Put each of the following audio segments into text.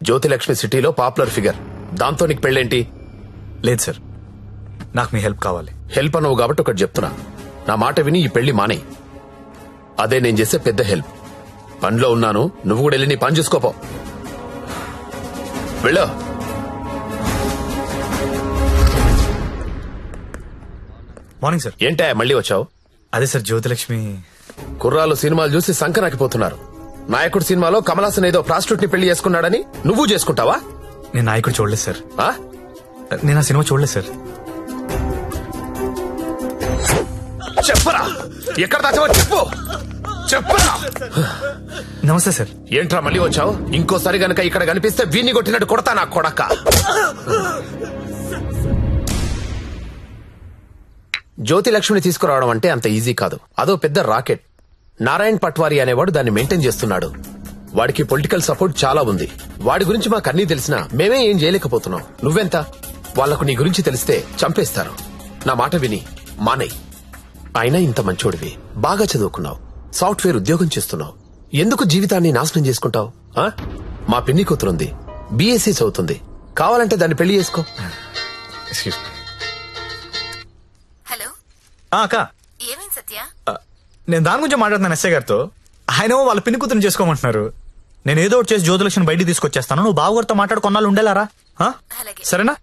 జ్యోతిలక్ష్మి సిటీలో popular figure. దాంతో నీకు పెళ్ళేంటి? లేదు సార్, నాకు మీ హెల్ప్ కావాలి. హెల్ప్ అనవు కాబట్టి ఒకటి చెప్తున్నా, నా మాట విని ఈ పెళ్లి మానే. అదే నేను చేసే పెద్ద హెల్ప్. పనిలో ఉన్నాను, నువ్వు కూడా వెళ్ళి నీ పని చూసుకోపో. వెళ్ళు. Morning sir. ఏంటా మళ్ళీ వచ్చావు? అదే సార్, జ్యోతిలక్ష్మి కుర్రాలు సినిమాలు చూసి సంకనాకిపోతున్నారు. నాయకుడు సినిమాలో కమల్ హాసన్ ఏదో ప్రాస్టిట్యూట్ ని పెళ్లి చేసుకున్నాడని నువ్వు చేసుకుంటావా? నేను నాయకుడు చూడలేదు సార్. ఆ? నేను ఆ సినిమా చూడలేదు సార్. చెప్పరా, ఎక్కడ దాచావో చెప్పు. చెప్పరా. నమస్తే సార్. ఏంట్రా మళ్ళీ వచ్చావు? ఇంకోసారి గనక ఇక్కడ కనిపిస్తే వీణ్ణి కొట్టినట్టు కొడతా నా కొడక. జ్యోతిలక్ష్మిని తీసుకురావడం అంటే అంత ఈజీ కాదు. అదో పెద్ద రాకెట్. నారాయణ్ పట్వారీ అనేవాడు దాన్ని మెయింటైన్ చేస్తున్నాడు. వాడికి పొలిటికల్ సపోర్ట్ చాలా ఉంది. వాడి గురించి మాకు అన్నీ తెలిసినా మేమే ఏం చేయలేకపోతున్నాం. నువ్వెంత? వాళ్లకు నీ గురించి తెలిస్తే చంపేస్తారు. నా మాట విని మానేయ్. అయినా ఇంత మంచోడివి, బాగా చదువుకున్నావు, సాఫ్ట్వేర్ ఉద్యోగం చేస్తున్నావు, ఎందుకు జీవితాన్ని నాశనం చేసుకుంటావు? మా పిన్ని కూతురుంది, బీఎస్సీ చదువుతుంది, కావాలంటే దాన్ని పెళ్లి చేసుకో. హలో అక్క, ఏమేం సత్య? నేను దాని గురించి మాట్లాడుతున్నాను ఎస్ఐ గారితో. ఆయన వాళ్ళ పిన్ని కూతురు చేసుకోమంటున్నారు. నేను ఏదో ఒకటి చేసి జ్యోతిలక్ష్మి బయటికి తీసుకొచ్చేస్తాను. నువ్వు బావగారితో మాట్లాడు, కొన్నాళ్ళు ఉండేలారా? సరేనా?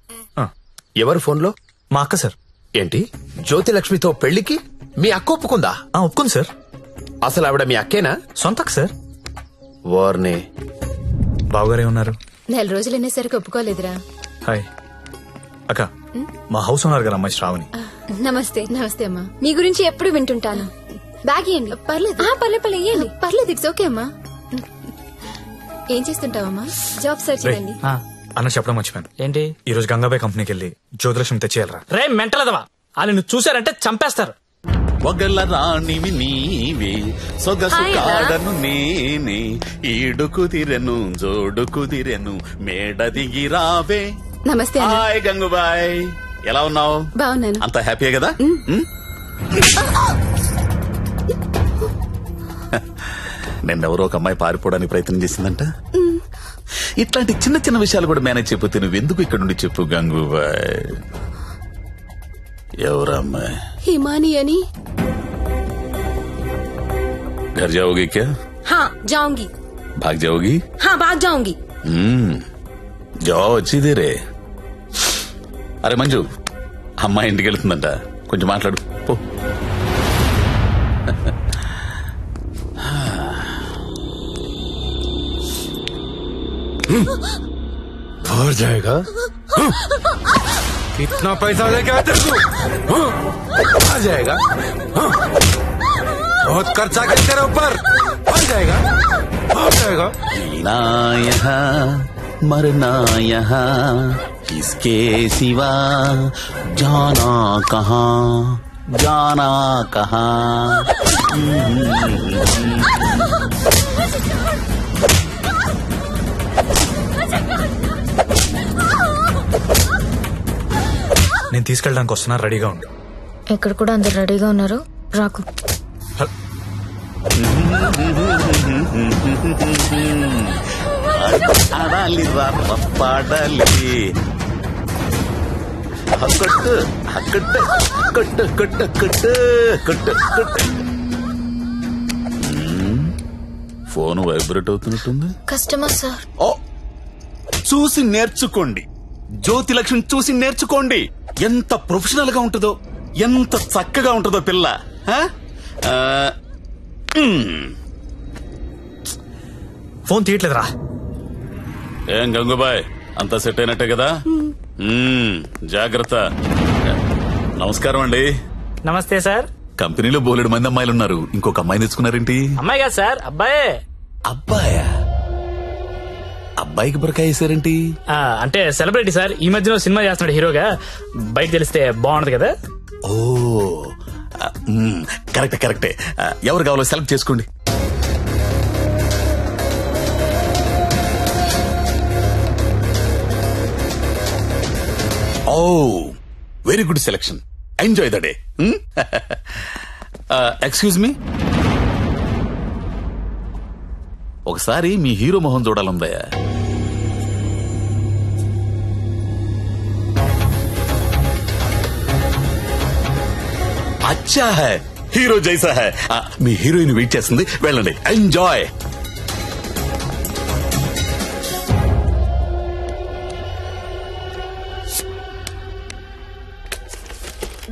ఎవరు ఫోన్లో? మా అక్క సార్. ఏంటి, జ్యోతిలక్ష్మితో పెళ్లికి మీ అక్క ఒప్పుకుందా? ఒప్పుకుంది సార్. అసలు ఆవిడ మీ అక్కేనా? సొంత అక్క సార్. వార్నే. బావగారే ఉన్నారు. 4 రోజులు అనేసరికి ఒప్పుకోలేదురా. హాయ్ అక్క, మా హౌస్ ఓనర్ గారు అమ్మాయి శ్రావణి. నమస్తే. నమస్తే అమ్మా. మీ గురించి ఎప్పుడు వింటుంటాను. బ్యాగ్ ఇవ్వండి. పర్లేదు పర్లేదు ఇవ్వండి. పర్లేదు, ఇట్స్ ఓకే అమ్మా. ఏం చేస్తుంటావమ్మా? జాబ్ సర్చ్ చేయండి. అన్న చెప్పడం మర్చిపోయాను. ఏంటి? ఈ రోజు గంగాబాయ్ కంపెనీకి వెళ్ళి జ్యోతిలక్ష్మి తెచ్చేయాలరా. రే మెంటలదవా, వాళ్ళు నువ్వు చూసారంటే చంపేస్తారు. ఒగల రాణివి నీవే, సొగసు కాడను నేనే, ఈడు కుదిరెను జోడు కుదిరెను, మేడ దిగి రావే. నమస్తే. హాయ్ గంగుబాయ్, ఎలా ఉన్నావు? బాగున్నాను. అంత హ్యాపీయే కదా? నిన్నెవరో ఒక అమ్మాయి పారిపోవడానికి ప్రయత్నం చేసిందంట. ఇట్లాంటి చిన్న చిన్న విషయాలు కూడా మేనేజ్ చెప్పితే నువ్వెందుకు ఇక్కడ నుండి చెప్పు గంగుబాయ్. ఎవరమ్మాయి? హిమాని అని. घर जाओगी क्या? हाँ जाऊंगी. भाग जाओगी? हाँ भाग जाऊंगी. जाओ अच्छी देरे. అరే మంజు, అమ్మాయి ఇంటికి వెళ్తుందంట, కొంచెం మాట్లాడు పో. और जाएगा? कितना पैसा लेके आते तू? आ जाएगा? बहुत खर्चा कर तेरे ऊपर. आ जाएगा? आ जाएगा? जीना यहाँ मरना यहाँ, इसके सिवा जाना कहाँ, जाना कहाँ. నేను తీసుకెళ్ళడానికి వస్తున్నా, రెడీగా ఉండు. ఇక్కడ కూడా అందరు రెడీగా ఉన్నారు, రాకు. ఆడాలి పాడాలి, కొట్టు కొట్టు కొట్టు కొట్టు కొట్టు కొట్టు కొట్టు. ఫోన్ వైబ్రేట్ అవుతున్నట్టుంది. Customer sir. ఓ, చూసి నేర్చుకోండి, జ్యోతిలక్ష్మి చూసి నేర్చుకోండి. ఎంత ప్రొఫెషనల్ గా ఉంటుందో, ఎంత చక్కగా ఉంటుందో పిల్ల. ఫోన్ తీయట్లేదురా. ఏం గంగుబాయ్, అంతా సెట్ అయినట్టే కదా? జాగ్రత్త. నమస్కారం అండి. నమస్తే సార్. కంపెనీలో బోలెడు మంది అమ్మాయిలు ఉన్నారు, ఇంకొక అమ్మాయి తెచ్చుకున్నారేంటి? అమ్మాయి కాదు సార్, అబ్బాయే. అబ్బాయా? అబ్బాయికి బురకాయ వేసారేంటి? అంటే సెలబ్రిటీ సార్, ఈ మధ్యలో సినిమా చేస్తున్నాడు హీరోగా, బయట తెలిస్తే బాగుండదు కదా. ఓ కరెక్టే కరెక్టే. ఎవరు కావాలో సెలెక్ట్ చేసుకోండి. Oh very good selection, enjoy the day. Excuse me, ఒకసారి మీ హీరో మొహం చూడాలందయ్యా. అచ్చా హై హీరో జైసా హై. మీ హీరోయిన్ వెయిట్ చేస్తుంది, వెళ్ళండి. ఎంజాయ్.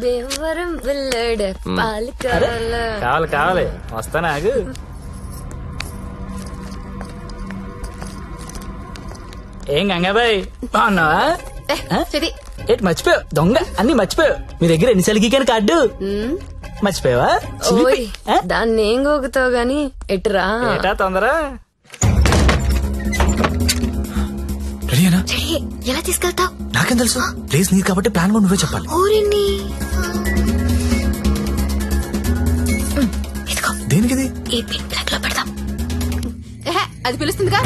దేవరం వెళ్ళాడు పాలు కావాలా? కావాలి కావాలి, వస్తానా ఆగు. ఏం గంగాబాయ్ బాగున్నావా? ఏంటి మర్చిపోయావు? దొంగ అన్ని మర్చిపోయావు. మీ దగ్గర ఎన్నిసార్లు గీకాను కార్డు మర్చిపోయావా? ఓయ్ దాన్ని ఏం గోగుతావు గాని ఎటురా. ఏటా తొందర? రెడీనా? ఎలా తీసుకెళ్తావు? నాకేం తెలుసు, ప్లేస్ నీది కాబట్టి ప్లాన్ కూడా నువ్వే చెప్పాలి. ఊరిని దేనికిది? ఈ పిన్ బ్లాక్ లో పెడదాం. అది పిలుస్తుందిగా.